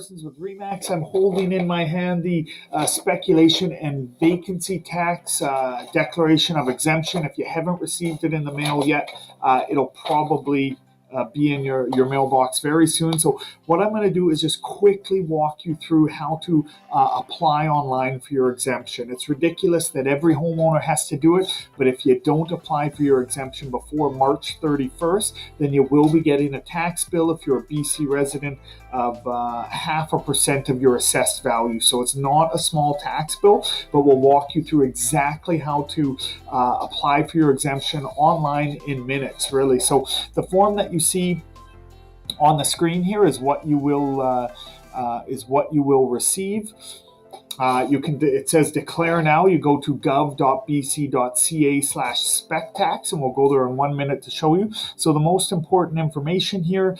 With Remax, I'm holding in my hand the Speculation and Vacancy Tax Declaration of Exemption. If you haven't received it in the mail yet, it'll probably be in your mailbox very soon. So what I'm going to do is just quickly walk you through how to apply online for your exemption. It's ridiculous that every homeowner has to do it, but if you don't apply for your exemption before March 31st, then you will be getting a tax bill if you're a BC resident of 0.5% of your assessed value. So it's not a small tax bill, but we'll walk you through exactly how to apply for your exemption online in minutes, really. So the form that you see on the screen here is what you will receive. It says declare now. You go to gov.bc.ca/spectax, and we'll go there in 1 minute to show you. So the most important information here,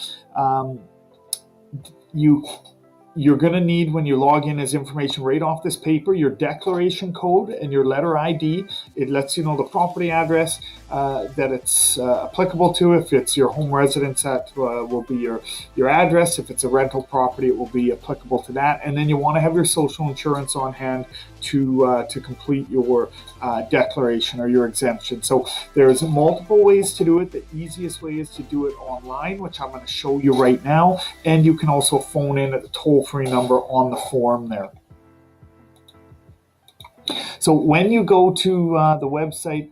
you're going to need, when you log in, as information right off this paper, your declaration code and your letter ID. It lets you know the property address that it's applicable to. If it's your home residence, that will be your address. If it's a rental property, it will be applicable to that. And then you want to have your social insurance on hand to complete your declaration or your exemption. So there's multiple ways to do it. The easiest way is to do it online, which I'm going to show you right now. And you can also phone in at the toll-free number on the form there. So when you go to the website,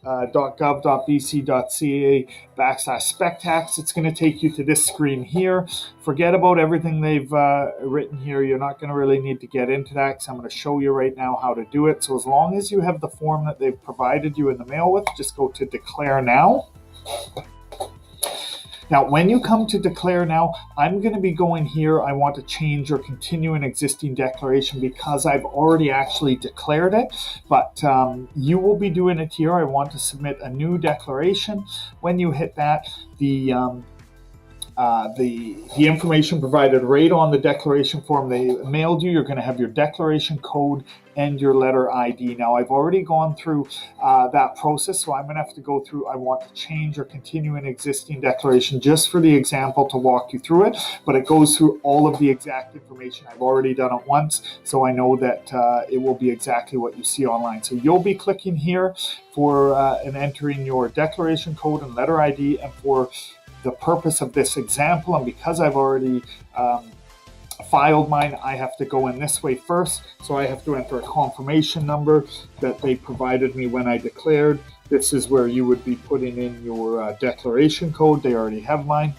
gov.bc.ca/spectax, it's going to take you to this screen here. Forget about everything they've written here. You're not going to really need to get into that, because I'm going to show you right now how to do it. So as long as you have the form that they've provided you in the mail with, just go to declare now. Now, when you come to declare now, I'm going to be going here. I want to change or continue an existing declaration because I've already actually declared it, but you will be doing it here. I want to submit a new declaration. When you hit that, the information provided right on the declaration form they mailed you, you're going to have your declaration code and your letter ID. Now, I've already gone through that process, so I'm going to have to go through. I want to change or continue an existing declaration just for the example to walk you through it, but it goes through all of the exact information. I've already done it once, so I know that it will be exactly what you see online. So you'll be clicking here for and entering your declaration code and letter ID, and for the purpose of this example, and because I've already filed mine, I have to go in this way first. So I have to enter a confirmation number that they provided me when I declared. This is where you would be putting in your declaration code. They already have mine.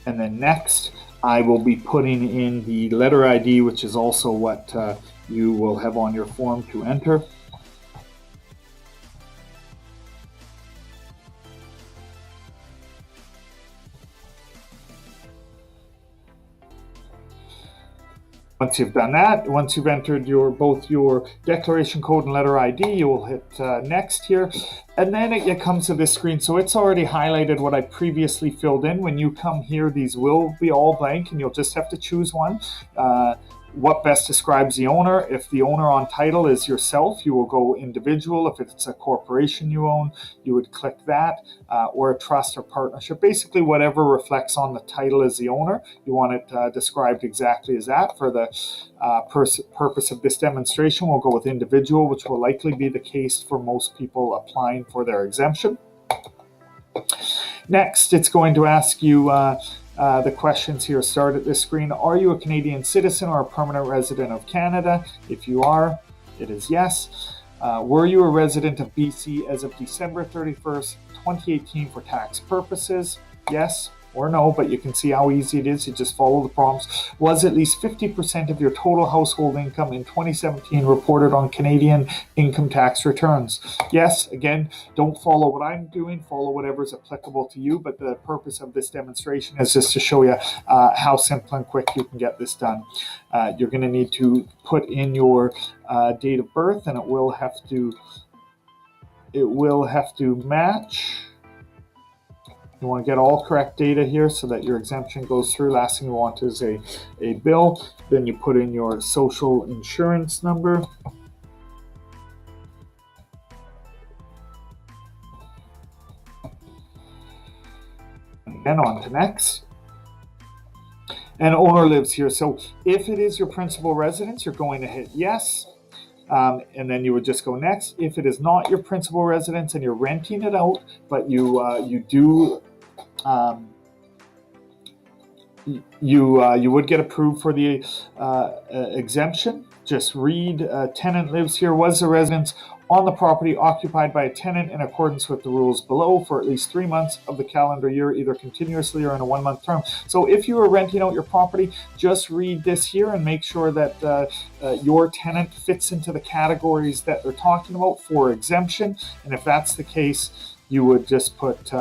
And then next, I will be putting in the letter ID, which is also what you will have on your form to enter. Once you've done that, once you've entered both your declaration code and letter ID, you will hit next here. And then it comes to this screen. So it's already highlighted what I previously filled in. When you come here, these will be all blank, and you'll just have to choose one. What best describes the owner? If the owner on title is yourself, you will go individual. If it's a corporation you own, you would click that, or a trust or partnership. Basically, whatever reflects on the title as the owner, you want it described exactly as that. For the purpose of this demonstration, we'll go with individual, which will likely be the case for most people applying for their exemption. Next, it's going to ask you the questions here start at this screen. Are you a Canadian citizen or a permanent resident of Canada? If you are, it is yes. Were you a resident of BC as of December 31st, 2018 for tax purposes? Yes or no, but you can see how easy it is. You just follow the prompts. Was at least 50% of your total household income in 2017 reported on Canadian income tax returns? Yes. Again, don't follow what I'm doing. Follow whatever is applicable to you, but the purpose of this demonstration is just to show you how simple and quick you can get this done. You're going to need to put in your date of birth, and it will have to match. You want to get all correct data here so that your exemption goes through. Last thing you want is a bill. Then you put in your social insurance number. And on to next. And owner lives here. So if it is your principal residence, you're going to hit yes. And then you would just go next. If it is not your principal residence and you're renting it out, but you do you would get approved for the exemption. Just read, tenant lives here, was the residence on the property occupied by a tenant in accordance with the rules below for at least 3 months of the calendar year, either continuously or in a 1-month term. So if you are renting out your property, just read this here and make sure that your tenant fits into the categories that they're talking about for exemption. And if that's the case, you would just put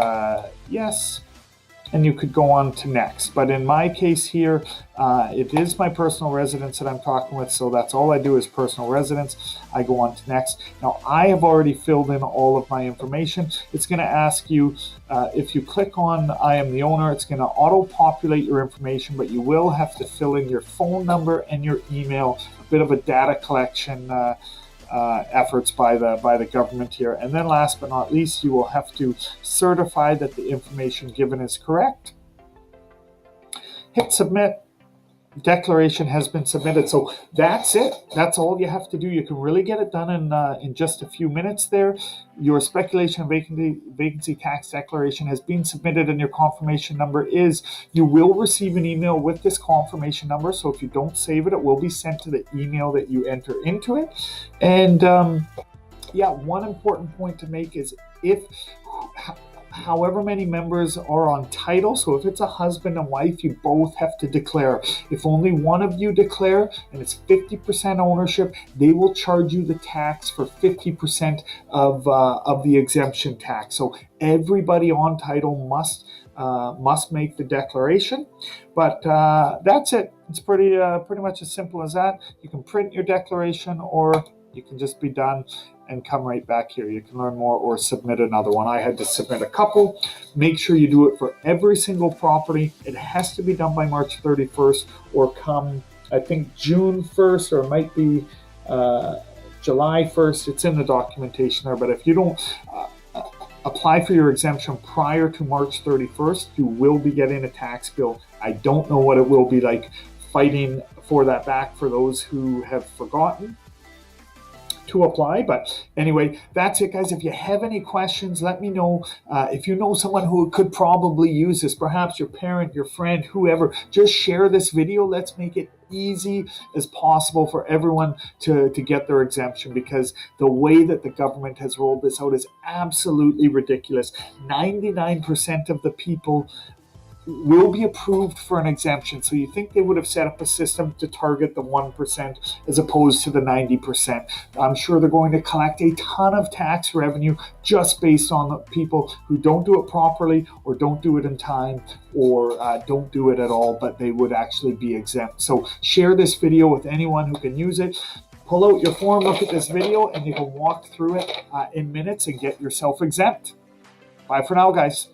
yes, and you could go on to next. But in my case here, it is my personal residence that I'm talking with, so that's all I do is personal residence. I go on to next. Now, I have already filled in all of my information. It's going to ask you, if you click on I am the owner, it's going to auto-populate your information, but you will have to fill in your phone number and your email, a bit of a data collection efforts by the government here. And then last but not least, you will have to certify that the information given is correct. Hit submit. Declaration has been submitted. So that's it. That's all you have to do. You can really get it done in just a few minutes there. Your speculation and vacancy tax declaration has been submitted, and your confirmation number is, you will receive an email with this confirmation number. So if you don't save it, it will be sent to the email that you enter into it. And yeah, one important point to make is if however many members are on title, so if it's a husband and wife, you both have to declare. If only one of you declare and it's 50% ownership, they will charge you the tax for 50% of the exemption tax. So everybody on title must make the declaration. But that's it. It's pretty much as simple as that. You can print your declaration, or you can just be done and come right back here. You can learn more or submit another one. I had to submit a couple. Make sure you do it for every single property. It has to be done by March 31st or come, I think, June 1st, or it might be July 1st. It's in the documentation there. But if you don't apply for your exemption prior to March 31st, you will be getting a tax bill. I don't know what it will be like fighting for that back for those who have forgotten to apply. But anyway, that's it, guys. If you have any questions, let me know. If you know someone who could probably use this, perhaps your parent, your friend, whoever, just share this video. Let's make it easy as possible for everyone to get their exemption, because the way that the government has rolled this out is absolutely ridiculous. 99% of the people will be approved for an exemption. So you think they would have set up a system to target the 1% as opposed to the 90%. I'm sure they're going to collect a ton of tax revenue just based on the people who don't do it properly, or don't do it in time, or don't do it at all, but they would actually be exempt. So share this video with anyone who can use it. Pull out your form, look at this video, and you can walk through it in minutes and get yourself exempt. Bye for now, guys.